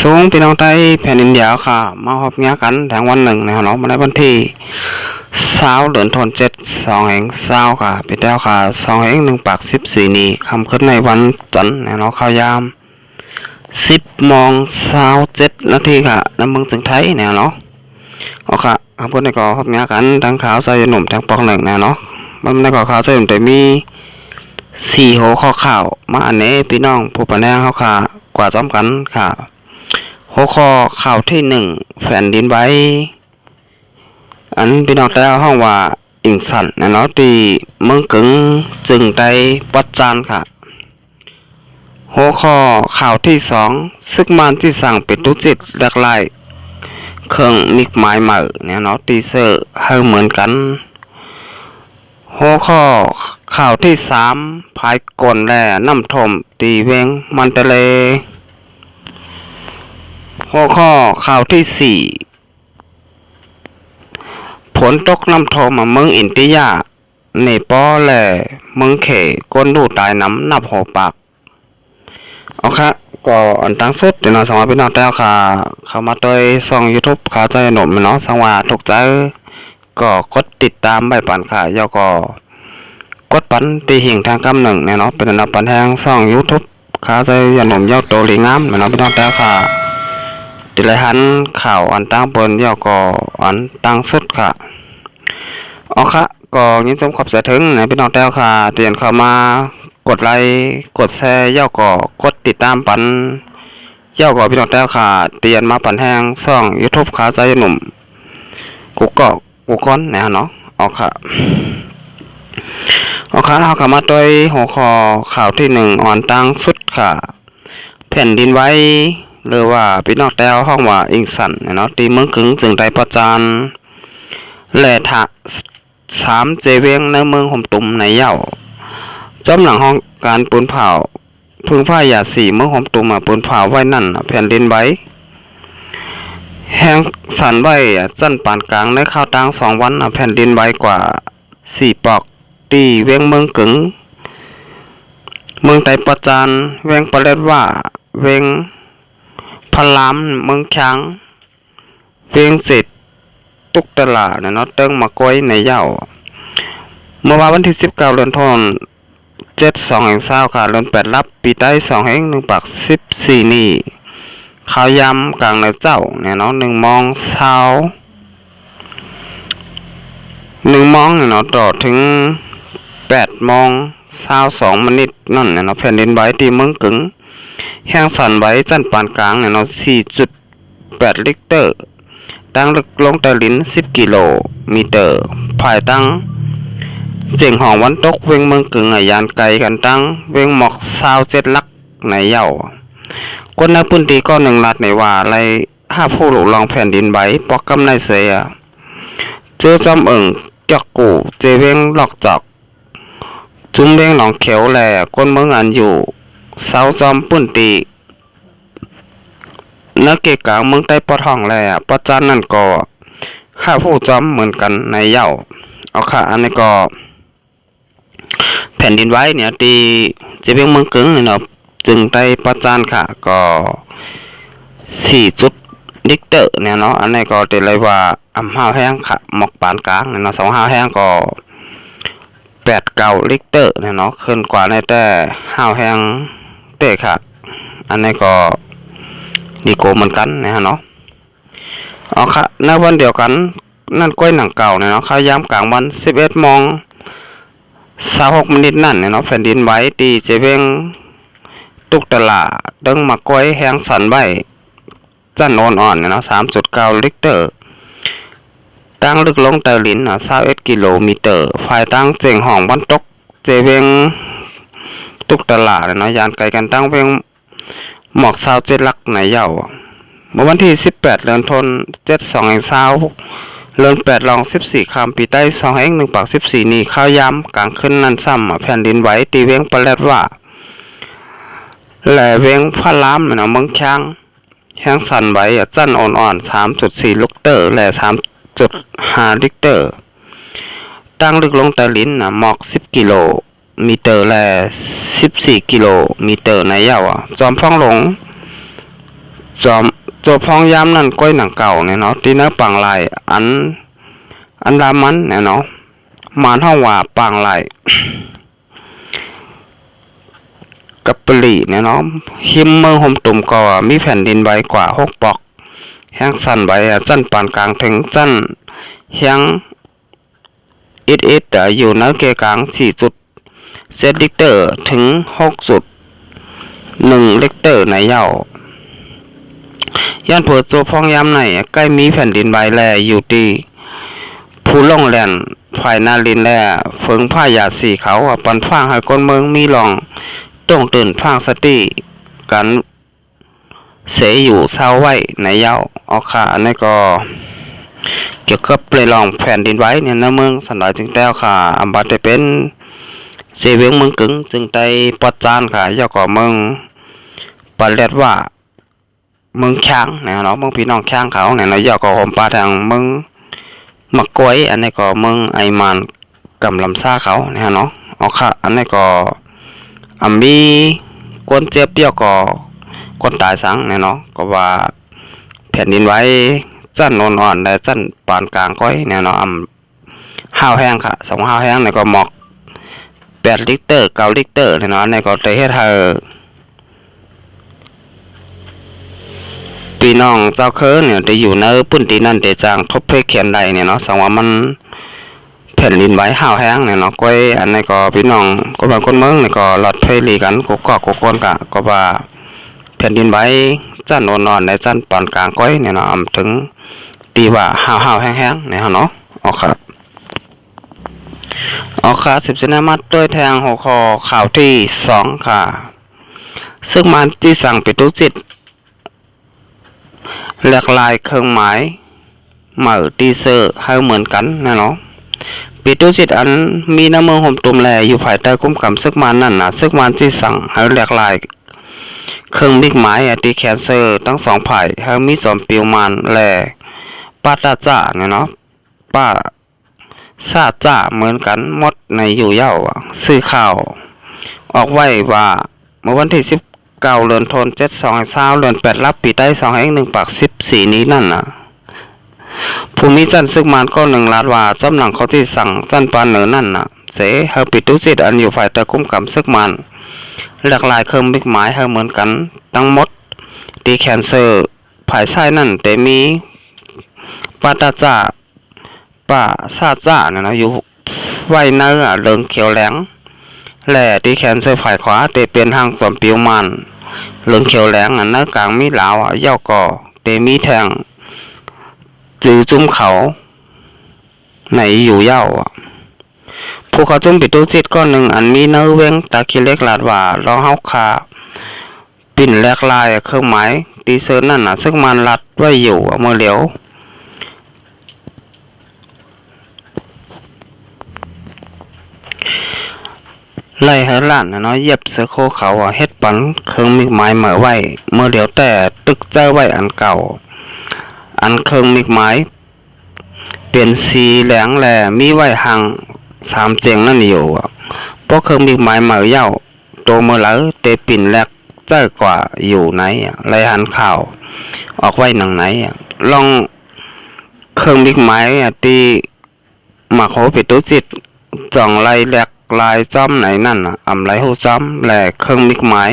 สูงพี่น้องไต้แผ่นดินยาวค่ะมาพบเงี้ยกันแถงวันหนึ่งนะครับเนาะมาในวันที่20 เดือนธันวาคม 7 2 ค่ะพี่แต้วค่ะ2 1 ปาก 14นี่คำขึ้นในวันจันทร์นะเนาะข่าวยาม10 โมง 27 นาทีค่ะน้ำเมืองถึงไทยเนี่ยเนาะเอาค่ะคำพูดในก่อพบเงี้ยกันทั้งข่าวใจหนุ่มทั้งปอกหนึ่งนะเนาะมันในก่อข่าวใจหนุ่มแต่มี4 หัวข้อข่าวมาอันนี้พี่น้องผู้ปะแนงเขาค่ะกว่าจอมกันค่ะหัวข้อข่าวที่1แผ่นดินไหวอันพี่น้องแล้วห้องว่าอิงสันนะเนาะที่เมืองกึ่งจึงได้ปัจจานค่ะหัวข้อข่าวที่2ซึกมันที่สั่งปิดทุจิตหลากหลายเครื่องมิกหมายใหม่เนี่ยเนาะตีเซอร์ให้เหมือนกันหัวข้อข่าวที่3พายกลและน้ำท่วมตีเวงมันทะเลหัวข้อข่าวที่4ฝนตกน้ำท่วมเมืองอินเดียเนปาลและเมืองเขก้นดูตายน้ำนับหัวปากเอาค่ะก็อันตั้งสุดเดี๋ยวเราสามารถพี่น้องแต่ค่ะเข้ามาโดยช่อง YouTube ข่าวใจหนุ่มเนาะสังว่าถูกใจก็กดติดตามใบปันค่ะแล้วก็กดปันตีหิ่งทางกำหนึ่งเนาะเป็นอันดับปันแทงช่อง YouTube ข่าวใจหนุ่มยอดโตลีงามเนาะพี่น้องแต่ค่ะติเลยหันข่าวอันตั้งบนแล้วก็อันตั้งสุดค่ะเอาค่ะก็ยินดีขอบใจถึงนะพี่น้องแต่ค่ะเตือนเข้ามากดไลค์กดแชร์ย่อก็กดติดตามปันย่อก็พี่น้องแต่ค่ะเตือนมาปันแห้งช่อง YouTube ข่าวใจหนุ่มกูก็กูก้อนนะเนาะเอาค่ะเอาเข้ามาโดยหัวข้อข่าวที่1อ่อนตั้งสุดค่ะแผ่นดินไหวหรือว่าพี่น้องแต่ห้องว่าอิงสันเนาะตีเมืองกึ่งจึงได้ประจานและถะ3 เจเวียงในเมืองห่มตุ่มในเย้าจอมหลังห้องการปูนเผาพึ่งผ้าหยา4เมืองห่มตุ่มปูนเผาไว้นั่นแผ่นดินไหวแห้งสั่นไหวจั่นปานกลางในข้าวตัง2 วันแผ่นดินไหวกว่า4 ปอกตีเวียงเมืองกึ่งเมืองไตประจานเวียงปะเล็ดว่าเวียงพะลามเมืองช้างเวียงเสร็จตุกตลาดเนาะเติ้งมาก้อยในเย้าเมื่อวันที่19 เดือนธันวาคม7 2 ค่ะเดือน8รับปีใต้2 1 ปาก 14นี่ข่าวยำกลางในเจ้าเนี่ยเนาะ1 โมงเช้า1 โมงเนาะต่อถึง8 โมง22 นาทีนั่นเนาะแผ่นดินไหวที่เมืองกึ่งแห้งสั่นไหวจั่นปานกลางเนาะ4.8 ลิกเตอร์ตั้งลึกลงใต้ลิ้น10 กิโลมิเตอร์ภายตั้งเจียงห้องวันตกเวงเมืองกึ่งยานไกลกันตั้งเวงหมอก27 ลักในเย้าคนในพื้นที่ก็1 ลัดในว่าไร5 ผู้หลุกลองแผ่นดินไหวปอกกำในเสียเจอจอมเอิงจอกกูเจเวงหลอกจอกจุ้มเวงหนองเขียวแหล่คนเมืองอันอยู่เสาจอมพื้นที่นักเกกลางเมืองใต้ปอทองแหล่ปอจานนั่นก็5 ผู้จอมเหมือนกันในเย้าเอาค่ะอันนี้ก็แผ่นดินไหวเนี่ยตีจะเป็นเมืองกึ่งเนาะจึงได้ประจานค่ะก็4 จุดลิกเตอร์เนี่ยเนาะอันนี้ก็ตีเลยว่าห้าวแห้งค่ะหมอกปานกลางเนี่ยเนาะ2 ห้าวแห้งก็8 9 ลิกเตอร์เนี่ยเนาะขึ้นกว่าในแต่ห้าวแห้งเตะค่ะอันนี้ก็ดีโกเหมือนกันนะเนาะเอาค่ะในวันเดียวกันนั่นก้อยหนังเก่าเนี่ยเนาะข่าวยามกลางวัน11 โมง26 นาทีนั่นเนาะแผ่นดินไหวตีเจเวงตุกตลาดึงมาก้อยแห้งสั่นไหวจั่นอ่อนๆเนาะ3.9 ลิกเตอร์ตั้งลึกลงใต้ลิ้น21 กิโลมิเตอร์ฝ่ายตั้งเจียงห้องวันตกเจเวงตุกตลาเนาะยานไกลกันตั้งเวงหมอก27 ลักในเย้าเมื่อวันที่18 เดือนธันวาคม7 2 เดือน8 ลอง14 คำปีใต้2 1 ปาก 14นี่ข้าวยำกลางขึ้นนั่นซ้ำแผ่นดินไหวตีเวียงปะเล็ดว่าแหล่เวียงพะลามเนาะเมืองช้างแห้งสั่นไหวจั่นอ่อนๆ3.4 ลิกเตอร์และ3.5 ลิกเตอร์ตั้งลึกลงใต้ลิ้นหมอก10 กิโลมิเตอร์และ14 กิโลมิเตอร์ในเย้าจอมพองหลง จอมตัวพองยามนั่นก้อยหนังเก่าเนี่ยเนาะที่เนื้อปังลายอันดามันเนี่ยเนาะมาเท่าว่าปังลายกับปลีเนี่ยเนาะหิมเมืองห่มตุ่มก็มีแผ่นดินใบกว่า6 ปอกแห้งสั้นใบจันปานกลางถึงจันแห้งอิดอยู่เนื้อเกกลาง4 จุดเซนลิกเตอร์ถึง6.1 ลิกเตอร์ในเย้าย่านเปิดตัวพองยามในใกล้มีแผ่นดินใบแลอยู่ตีผู้ล่องแหลนฝ่ายนาลินแลเฟิงผ้ายาสีเขาปันฟางให้คนเมืองมีหลองต้องตื่นฟางสติกันเสยอยู่เศร้าไว้ในเย้าออกขาในก็เกี่ยวกับเลยลองแผ่นดินไว้เนี่ยนะเมืองสันดอยจึงแต้วค่ะอันบัดจะเป็นเสเวียงเมืองกึ่งจึงไตปอดจานค่ะย่อก่อเมืองปะเลียดว่าเมืองช้างเนี่ยเนาะเมืองพี่น้องช้างเขาเนี่ยเนาะย่อก่อหอมปลาทางเมืองมักกวยอันนี้ก็เมืองไอมานกำลำซ่าเขาเนี่ยเนาะออกค่ะอันนี้ก็มีคนเจ็บเปียก็คนตายสังเนี่ยเนาะก็ว่าแผ่นดินไว้จันอ่อนๆและจันปานกลางก้อยเนี่ยเนาะห้าวแห้งค่ะ2 ห้าวแห้งเนี่ยก็หมอก8 ลิตร 9 ลิตรเนี่ยเนาะในก็ได้เฮ็ดให้พี่น้องเจ้าเคินเนี่ยได้อยู่ในพื้นที่นั้นได้จางทบเพเขียนใดเนี่ยเนาะสังว่ามันแผ่นดินไหวห้าวแห้งเนี่ยเนาะก้อยอันนี้ก็พี่น้องก็บางคนเมืองเนี่ยก็หลอดเพลีกันกกก้นกะก็ว่าแผ่นดินไหวจันอ่อนๆในจันปานกลางก้อยเนี่ยเนาะถึงตีว่าห้าวแห้งๆเนี่ยเนาะออกค่ะ10 เซนติเมตรด้วยแทงหัวคอข่าวที่2ค่ะซึ่งมันที่สั่งปิดทุกจิตหลากหลายเครื่องหมายเหมือตีเซอร์ให้เหมือนกันนะเนาะปิดทุกจิตอันมีน้ำเมืองห่มตุ่มแลอยู่ภายใต้คุ้มกำซึกมันนั่นนะซึกมันที่สั่งให้หลากหลายเครื่องบิ๊กหมายตีแคนเซอร์ทั้ง2 ฝ่ายให้มีสมปิวมันแลป้าตาจ่าเนี่ยเนาะป้าซาจ่าเหมือนกันหมดในอยู่เย้าซื้อข่าวออกไว้ว่าเมื่อวันที่19 เดือนธันวาคม72เดือน8รับปีใต้2 ปาก14นี้นั่นน่ะภูมิจันซึกมันก็1 ล้านว่าจำหลังเขาที่สั่งจันปานเหนือนั่นน่ะเสเฮาปิดทุกจิตอันอยู่ฝ่ายแต่คุ้มกำซึกมันหลากหลายเครื่องบิ๊กหมายให้เหมือนกันทั้งหมดตีแคนเซอร์ภายใต้นั่นแต่มีปาตาจ่าป้าซาจ่าเนี่ยนะอยู่ไว้เนื้อเรืองเขียวแหลงแหล่ที่แขนเสื้อฝ่ายขวาเตเป็นทางสมปิวมันเรืองเขียวแหลงเนื้อกลางมีเหลาเย่าก่อเตมีแทงจือจุ้มเขาในอยู่เย่าผู้เขาจุ้มปิดตู้จิตก้อนหนึ่งอันมีเนื้อเว้งตาคิเล็กลาดว่าเราเฮาคาปิ่นแหลกลายเครื่องหมายตีเซอร์นั่นซึ่งมันรัดไว้อยู่เมื่อเหลียวไล่ให้ล้านเนาะเย็บเสือโคเขาเฮ็ดปันเครื่องมิกไม้เหมือไว้เมื่อเดี๋ยวแต่ตึกเจ้าไว้อันเก่าอันเครื่องมิกไม้เป็นสีแหลงแหลมีไว้ห่าง3 เจียงนั่นอยู่เพราะเครื่องมิกไม้เหมือเย้าโตเมื่อแล้วเตปิ่นแหลกเจ้ากว่าอยู่ไหนไล่หันข่าวออกไว้หนังไหนลองเครื่องมิกไม้ตีมาโคปิดตุจิตจ่องไล่แหลกลายจ้อมไหนนั่นไรหูจ้อมแหลกเครื่องมิกหมาย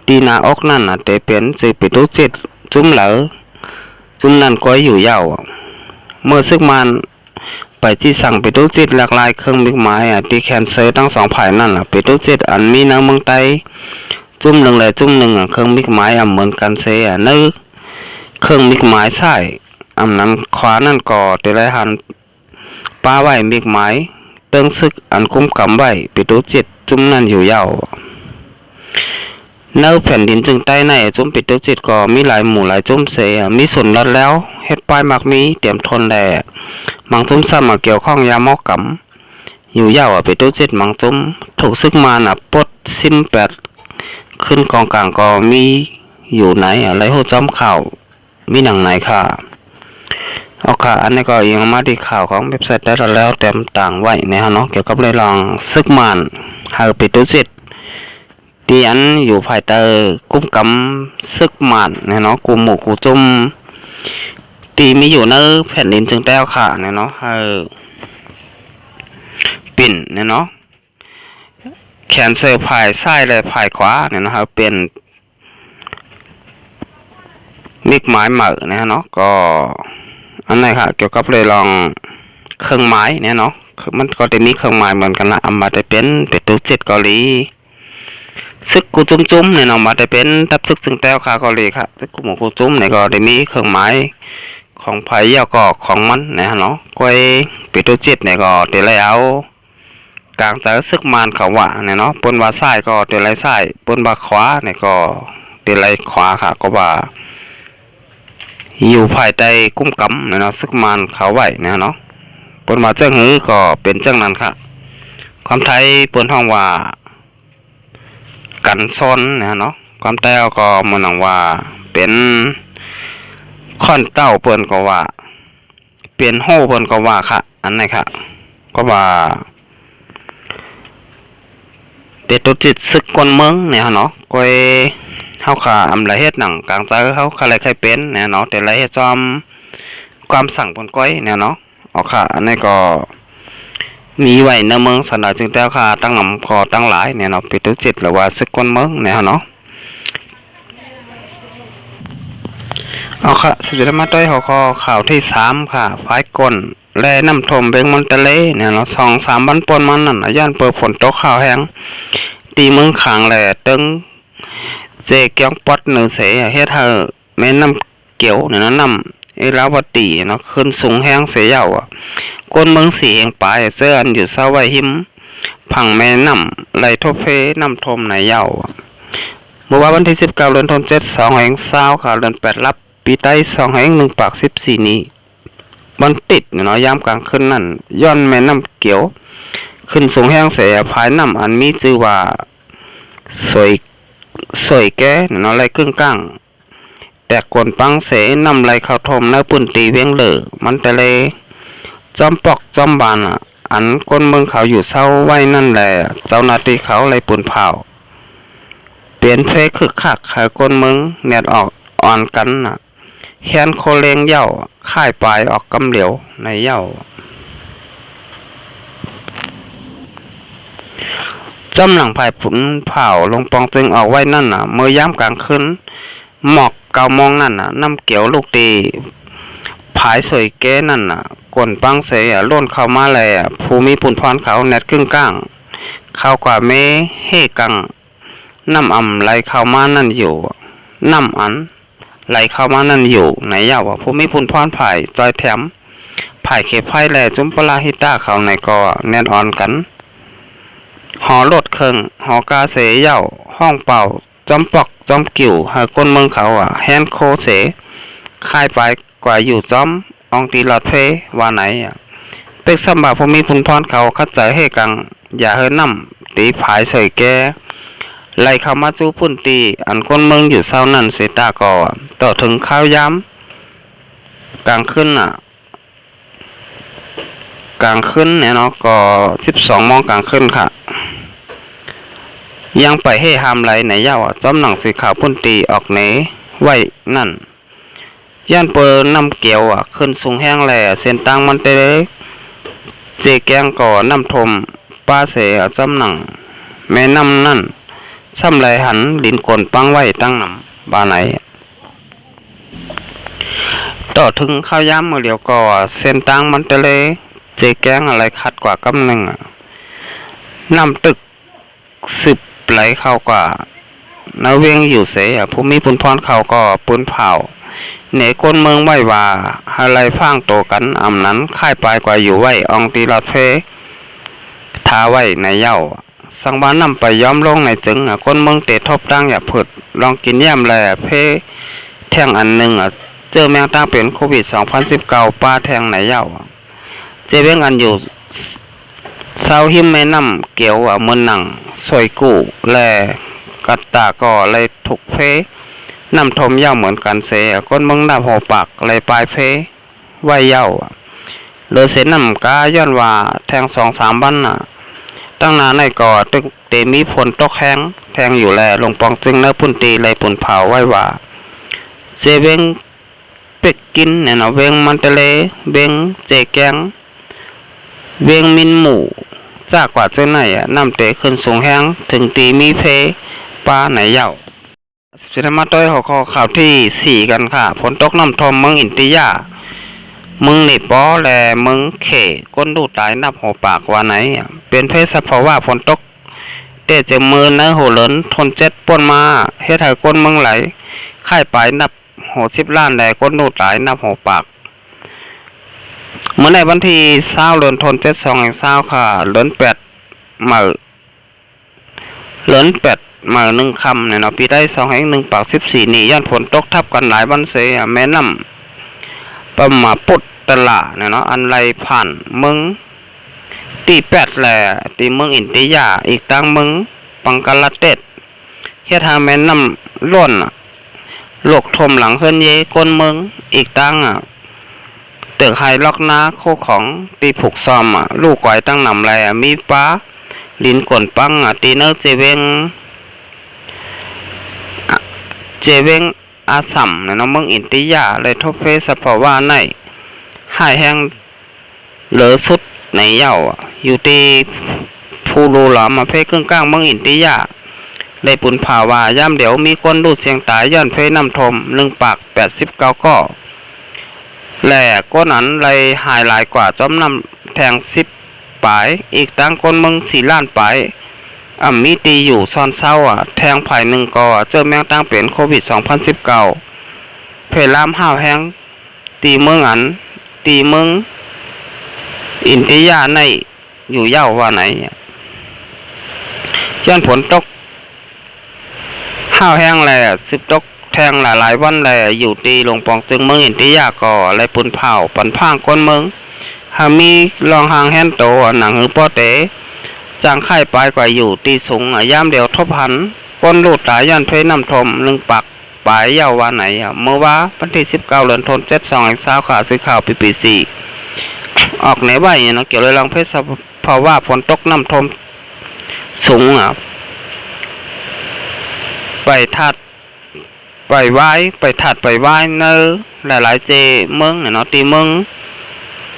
ตีนาอกนั่นเตเป็นสื่อปิตุจิตจุ้มเหลอจุ้มนั่นก้อยอยู่เย้าเมื่อซึกมันไปที่สั่งปิตุจิตหลากหลายเครื่องมิกหมายตีแคนเซอร์ทั้ง2 ฝ่ายนั่นปิตุจิตอันมีน้ำเมืองไตจุ้ม1และจุ้ม1เครื่องมิกหมายเหมือนกันเสียนึกเครื่องมิกหมายใส่นั้นขวานั่นก่อเตไรหันป้าไว้มิกหมายเรื่องซึกอันคุ้มกำไว้ปิตุจิตจุ้มนั่นอยู่เย้าเนื้อแผ่นดินจึงใต้ในจุ้มปิตุจิตก็มีหลายหมู่หลายจุ้มเสียมีส่วนลดแล้วเฮ็ดป้ายมักมีเตรียมทนแดดมังจุ้มซ้ำมาเกี่ยวข้องยามอกกำอยู่เย้าปิตุจิตมังจุ้มถูกซึกมาปดซิม8ขึ้นกองกลางก็มีอยู่ไหนอะไรหูจ้อมข่าวมีหนังไหนค่ะเอาค่ะอันนี้ก็ยังมาที่ข่าวของเว็บไซต์ได้แล้วเต็มต่างไว้เนี่ยเนาะเกี่ยวกับเรื่องซึกมันเฮาปิตุจิตตี ตีอันอยู่ภายใต้กุ้มกำซึกหมันเนี่ยเนาะกลุ่มหมู่กูจุ่มตีมีอยู่ในแผ่นดินจึงแต้วค่ะเนี่ยเนาะปิ่นเนี่ยเนาะแขนเสือภายซ้ายและภายขวาเนี่ยนะครับเป็นมิกไม้เหมือนะเนาะก็อันไหนค่ะเกี่ยวกับเลยลองเครื่องไม้เนี่ยเนาะมันก็จะมีเครื่องไม้เหมือนกันละมาได้เป็นตัวเจ็ดเกาหลีซึกกูจุ้มเนี่ยเนาะมาได้เป็นทับซึกซึ่งแต้วค่ะเกาหลีค่ะซึกกูหมูกูจุ้มเนี่ยก็ได้มีเครื่องไม้ของไผ่ยาวก็ของมันเนี่ยเนาะก้อยตัวเจ็ดเนี่ยก็เดี๋ยวแล้วกลางแต่ซึกมันเขาว่าเนี่ยเนาะปนว่าซ้ายก็เดี๋ยวไรซ้ายปนว่าขวาเนี่ยก็เดี๋ยวไรขวาค่ะก็ว่าอยู่ภายใต้กุ้มกำเนี่ยเนาะซึกมันเขาไหวเนี่ยเนาะปนมาเจ้าหือก็เป็นเจ้านั้นค่ะความไทยปนห้องว่ากันซ้อนเนี่ยเนาะความแต้วก็มันหนังว่าเป็นค่อนเต้าเปิ้นก็ว่าเปลี่ยนโห่เปิ้นก็ว่าค่ะอันไหนค่ะก็ว่าเป็นตัวจิตซึกคนเมืองเนี่ยเนาะก็เฮาค่ะอำละเฮ็ดหนังกลางใจเฮาค่ะอะไรใครเป็นเนี่ยเนาะแต่ละเฮ็ดจอมความสั่งปนก้อยเนี่ยเนาะเอาค่ะอันนี้ก็มีไว้ในเมืองสนามจึงแต้วค่ะตั้งนำคอตั้งหลายเนี่ยเนาะเป็นตัวจิตหรือว่าซึกคนเมืองเนี่ยเนาะเอาค่ะสุดท้ายมาด้วยหัวข้อข่าวที่3ค่ะฝ่ายก้นแลน้ำท่วมเบงมอนเตเลเนี่ยเนาะ2-3วันปนมันนั่นย่านเปิดฝนตกข่าวแห้งตีเมืองขางแหล่ตึงเจเกียงปอดเนือเสเฮ็ดให้แม่น้ำเกี่ยวเนี่ยนะน้ำเอราวตีเนาะขึ้นสูงแห้งเสียยาวอ่ะก้นเมืองสีแห่งปลายเสื้ออันอยู่เศร้าไว้หิมผังแม่น้ำไหลทบเพน้ำทมในยาวเมื่อวันที่19เดือนธันวาคม2แห่ง20ค่ะเดือน8รับปีใต้2แห่ง1ปาก14นี้มันติดเนาะยามกลางคืนนั่นย้อนแม่น้ำเกี่ยวขึ้นสูงแห้งเสียภายน้ำอันมีชื่อว่าสวยแก่เนาะไรครึ่งกลางแต่กวนปังเสนำไรเข้าทมเนื้อปุ่นตีเวียงเหลือมันแต่เลยจอมปอกจอมบานอ่ะอันก้นเมืองเขาอยู่เศร้าไว้นั่นแหละเจ้าหน้าที่เขาไรปุ่นเผาเปลี่ยนเพคึกคักหาก้นเมืองเน็ดออกอ่อนกันน่ะแฮนโคเลงเย่าค่ายปลายออกกำเหลียวในเย่าจำหลังภายผุนเผาลงปองจึงออกไว้นั่นน่ะเมื่อย่ำกลางคืนหมอกเกามองนั่นน่ะน้ำเกี่ยวลูกตีผายสวยแก้นั่นน่ะกวนปังเสยล้นเข้ามาแลภูมิปุ่นพรเขาแนดครึ่งกลางเข้ากว่าเมเฮกังน้ำอ่ำไหลเข้ามานั่นอยู่น้ำอันไหลเข้ามานั่นอยู่ไหนยาวภูมิปุ่นพรผายจอยแถมผายเขบไพ่แลจุ้มปลาฮิต้าเขาในกอแนดอ่อนกันหอรถเคิงหอกาเสยเย่าห้องเป่าจอมปอกจอมกิ่วหาก้นเมืองเขาแฮนโคเสค่ายไปกว่าอยู่จอมองตีหลอดเพว่าไหนเป็กสมบัติภูมิพุนพรเขาคัดใจให้กังอย่าเฮินน้ำตีผายเสยแกไล่เข้ามาจู้พุ่นตีอันก้นเมืองอยู่เศร้านั่นเสตากอต่อถึงข้าวย้ำกลางขึ้นกลางขึ้นเนี่ยเนาะก็12 โมงกลางขึ้นค่ะยังไปให้หามไหลในเย้าจอมหนังสีขาวพุ่นตีออกเนไว้นั่นย่านเปิดน้ำเกี่ยวขึ้นสูงแห้งแหล่เส้นตังมันเตะเจแกงก่อน้ำทมป้าเสจอมหนังแม่น้ำนั่นซ้ำไหลหันดินกลปังไว้ตั้งน้ำบาไหนต่อถึงข้าวย้ำมือเดียวก่อเส้นตังมันเตะเจแกงอะไรขัดกว่ากำหนึ่งน้ำตึกสืบไหลเข้ากว่านาเวียงอยู่เสียภูมิปุ่นพรเขาก็ปุ่นเผาเหนือก้นเมืองไว้ว่าอะไรฟังโตกันอำนั้นค่ายปลายกว่าอยู่ไว้องตีลอดเพทาไว้ในเย้าสังวานนำไปย้อมลงในจึงก้นเมืองเตะทบตั้งอย่าผุดลองกินย่ำแลเพแท่งอันหนึ่งเจอแมงตั้งเป็นโควิด2019ป้าแทงในเย้าเจเวียงอันอยู่เศร้าหิมแม่น้ำเกี่ยวมือหนังสวยกูแลกัดตาก่อเลยถูกเพน้ำทมเย้าเหมือนกันเสียก้นมึงดาบหัวปากเลยปลายเพไว้เย้าเลือเส้นน้ำกาย้อนว่าแทง2-3 วันตั้งนานในก่อ เตมีฝนตกแห้งแทงอยู่แลลงปองจึงเนื้อปุ่นตีไหลปุ่นเผาไว้ว่าเจเวงเป็ดกินเนี่ยเนาะเวงมันทะเลเวงเจแกงเวงมินหมูจากกว่าเจ้าไหนน้ำเตะขึ้นสูงแห้งถึงตีมีเพปลาไหนเหย่าสิธรรมาต้อยหัวข้อข่าวที่4กันค่ะฝนตกน้ำท่วมเมืองอินติยามึงนี่ป้อแลมึงเขก้นดูตายนับหัวปากว่าไหนเป็นเพศสภาวะฝนตกเตะเจมือเนื้อหัวเหลินทนเจ็ดป่นมาเฮ็ดให้ก้นมึงไหลค่ายไปนับหัว10 ล้านแลก้นดูตายนับหัวปากเมื่อในวันที่20เดือนธันวาคม2020ค่ะเดือน8มื้อเดือน8มื้อ1ค่ำเนี่ยเนาะปีได้2 1 14นี่ย้อนฝนตกทับกันหลายวันเสียแม่น้ำประมาปุดตละเนี่ยเนาะอันไรผ่านเมืองตี8แหละตีเมืองอินติยาอีกตั้งเมืองปังกลาเทศเฮ็ดให้แม่น้ำล้นโลกทมหลังเฮือนเยก้นเมืองอีกตั้งตึกไฮล็อกนาโคของตีผูกซอมลูกก้อยตั้งนำแลมีป้าลินก่นปังตีเนอร์เจเวงอาสัมเนี่ยเนาะเมืองอินติยาเลยทบเพสภาวะในหายแห้งเหลือสุดในเหย่าอยู่ที่ภูรูหลอมเพครึ่งกลางเมืองอินติยาเลยปุ่นภาวะย่ำเดี๋ยวมีคนดูเสียงตายย้อนเพน้ำทม1 ปาก89ก้อแหล่ก้นนั้นเลยหายหลายกว่าจอมน้ำแทง10 ปลายอีกตั้งคนเมือง4 ล้านปลายมีตีอยู่ซ่อนเศร้าแทงไผ่1ก่อเจอแมงตั้งเป็นโควิด2019เพลามห้าวแห้งตีเมืองตีเมืองอินติยาในอยู่เย่าว่าไหนย้อนฝนตกห้าวแห้งแหล่10 ตกแทงหลายวันแหล่อยู่ตีลงปองจึงเมืองอินติยาก่อไรปุ่นเผาปันพ่างก้นเมืองหามีลองหางแห้นโตหนังหือป้อเต๋จางไข่ปลายกว่าอยู่ตีสูงย่ามเดียวทบหันก้นลูดตายย้อนเพน้ำทม1 ปักปลายเย่าว่าไหนเมื่อว่าวันที่19เดือนธันวาคม2020ข่าวซื้อข่าวปี4ออกในใบเนาะเกี่ยวกับเรื่องเพศภาวะฝนตกน้ำทมสูงไปทัดไปไว้ไปถัดไปไว้เนอหลายๆเจเมืองเนี่ยเนาะตีเมือง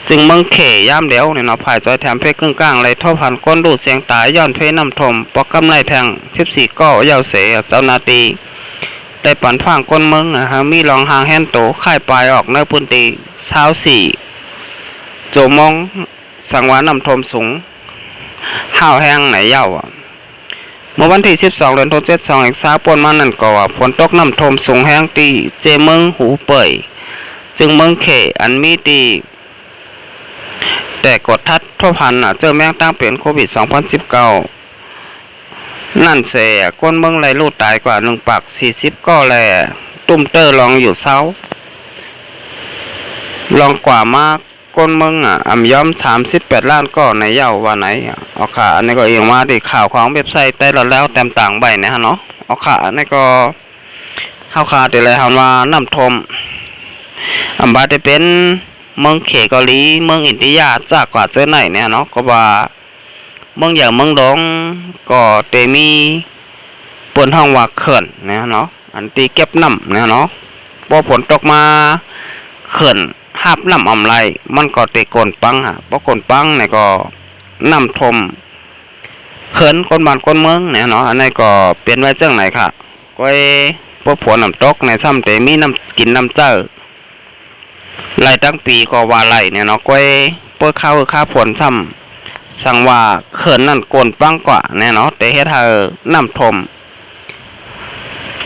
จึงเมืองเขย่ามเดียวเนี่ยเนาะภายจอยแถมเพชรครึ่งกลางเลยทบพันก้นดูเสียงตายย้อนเพน้ำทมปอกกำไรแทง14ก้อยาวเสเจ้านาตีได้ปั่นฟางก้นเมืองมีรองหางแฮนโตค่ายปลายออกเนื้อพื้นตี24โจมองสังวาน้ำทมสูงห้าวแห้งไหนเย่าเมื่อวันที่12เดือนธันวาคม2020ปนมานั่นก็ฝนตกน้ำทมสูงแห้งตีเจเมืองหูเป่ยจึงเมืองเขอันมีตีแต่กดทัดทั่วพันเจอแมงตั้งเป็นโควิด2019นั่นเสียก้นเมืองไรลูดตายกว่า1 ปาก40ก็แลตุ้มเตอร์ลองอยู่เศร้าลองกว่ามากก้นเมืองย้อม38 ล้านก็ในเย่าว่าไหนเอาค่ะอันนี้ก็เองมาที่ข่าวของเว็บไซต์ได้แล้วเต็มต่างใบนะฮะเนาะเอาค่ะอันนี้ก็ข่าวแต่เลยหันว่าน้ำทมบาดจะเป็นเมืองเขเกาหลีเมืองอินติยาจากกว่าเจอไหนเนี่ยเนาะก็ว่าเมืองอย่างเมืองหลวงก็เตมีปนห้องว่าเขื่อนเนี่ยเนาะอันตีเก็บน้ำเนี่ยเนาะพอฝนตกมาเขื่อนหับน้ำไรมันก็เตะกลปังเพราะกลปังเนี่ยก็น้ำทมเขื่อนคนบ้านคนเมืองเนี่ยเนาะอันนี้ก็เปลี่ยนไว้เจ้าไหนค่ะก็พวกผัวน้ำตกในซ้ำเตมีน้ำกินน้ำเจ้าไล่ตั้งปีก็ว่าไล่เนี่ยเนาะก้อยเปิ้ลข้าวข้าผลซ้ำสั่งว่าเขื่อนนั่นโกนปังกว่าเนี่ยเนาะแต่เฮ็ดให้น้ำทม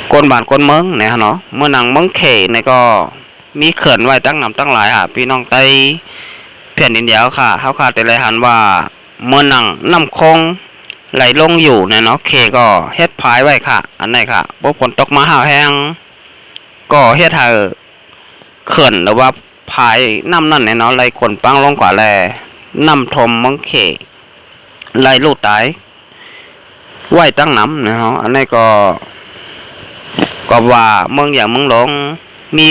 โกนบานโกนเมืองเนี่ยเนาะเมื่อนังเมืองเขเนี่ยก็มีเขื่อนไว้ตั้งน้ำตั้งหลายพี่น้องไต้แผ่นดินเดียวค่ะเขาขาดแต่เลยหันว่าเมื่อนังน้ำคงไหลลงอยู่เนี่ยเนาะเขก็เฮ็ดพายไว้ค่ะอันไหนค่ะพวกฝนตกมาห่าวแห้งก็เฮ็ดให้เขื่อนหรือว่าพายน้ำนั่นเนี่ยเนาะไหลขนปังลงกว่าแลน้ำทมมังเขไหลลูกตายไหวตั้งน้ำเนาะอันนี้ก็ว่าเมืองอย่างเมืองหลวงมี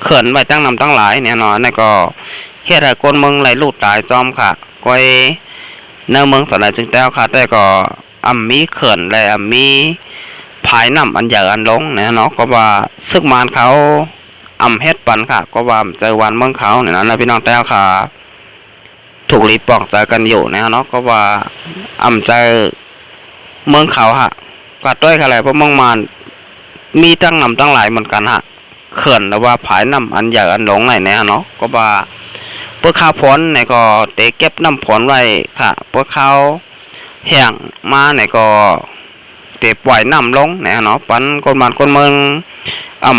เขื่อนไหวตั้งน้ำตั้งหลายเนี่ยเนาะอันนี้ก็เฮ็ดให้คนเมืองไหลลูกตายจอมค่ะก้อยเนื้อเมืองสลายจึงแต้วค่ะแต่ก็ มีเขื่อนและมีภายน้ำอันใหญ่อันลงเนี่ยเนาะก็ว่าซึกมานเขาเฮ็ดปันค่ะก็ว่าเจอวันเมืองเขาเนี่ยนะพี่น้องแต่ค่ะถูกรีปองใจกันอยู่เนี่ยเนาะก็ว่าเจอเมืองเขาฮะก็ด้วยอะไรเพราะเมืองมานมีตั้งนำตั้งหลายเหมือนกันฮะเขื่อนหรือว่าภายน้ำอันใหญ่อันหลงไหนเนี่ยเนาะก็ว่าเพื่อข้าวผลเนี่ยก็เตะเก็บน้ำผลไว้ค่ะเพื่อข้าวแห้งมาเนี่ยก็เตะปล่อยน้ำลงเนี่ยเนาะปันคนบ้านคนเมือง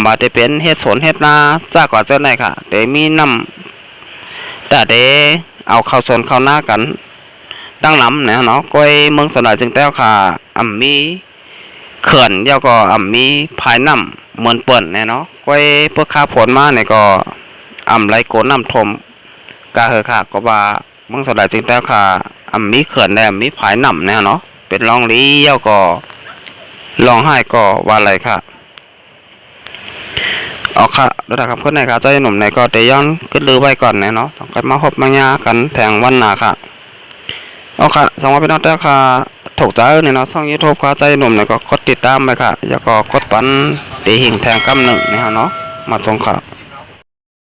บาดเป็นเฮ็ดสวนเฮ็ดนาจ้าก่อนเจ้าไหนค่ะเตะมีน้ำแต่เตะเอาเข้าสวนเข้าหน้ากันตั้งลำเนี่ยเนาะก้อยเมืองสลายจึงแต้วค่ะมีเขื่อนเดียวก็มีภายน้ำเหมือนเปิ่นเนี่ยเนาะก้อยเพื่อข้าผลมาเนี่ยก็ไหลโกนน้ำทมกาเหอค่ะก็ว่าเมืองสลายจึงแต้วค่ะมีเขื่อนและมีภายน้ำเนี่ยเนาะเป็นรองลี้เดียวก็ร้องไห้ก็ว่าอะไรค่ะเอาค่ะระดับคำพูดไหนค่ะเจ้าหนุ่มไหนก็เตย้อนขึ้นลือไว้ก่อนเนาะต้องกันมาพบมายากันแทงวันหนาค่ะเอาค่ะสองวันเป็นน้องเจ้าค่ะถูกใจเนี่ยเนาะช่องยูทูบค่ะใจหนุ่มเนี่ยก็กดติดตามไปค่ะแล้วก็กดปันตีหิ่งแทงกำหนึ่งเนี่ยเนาะมาชมค่ะ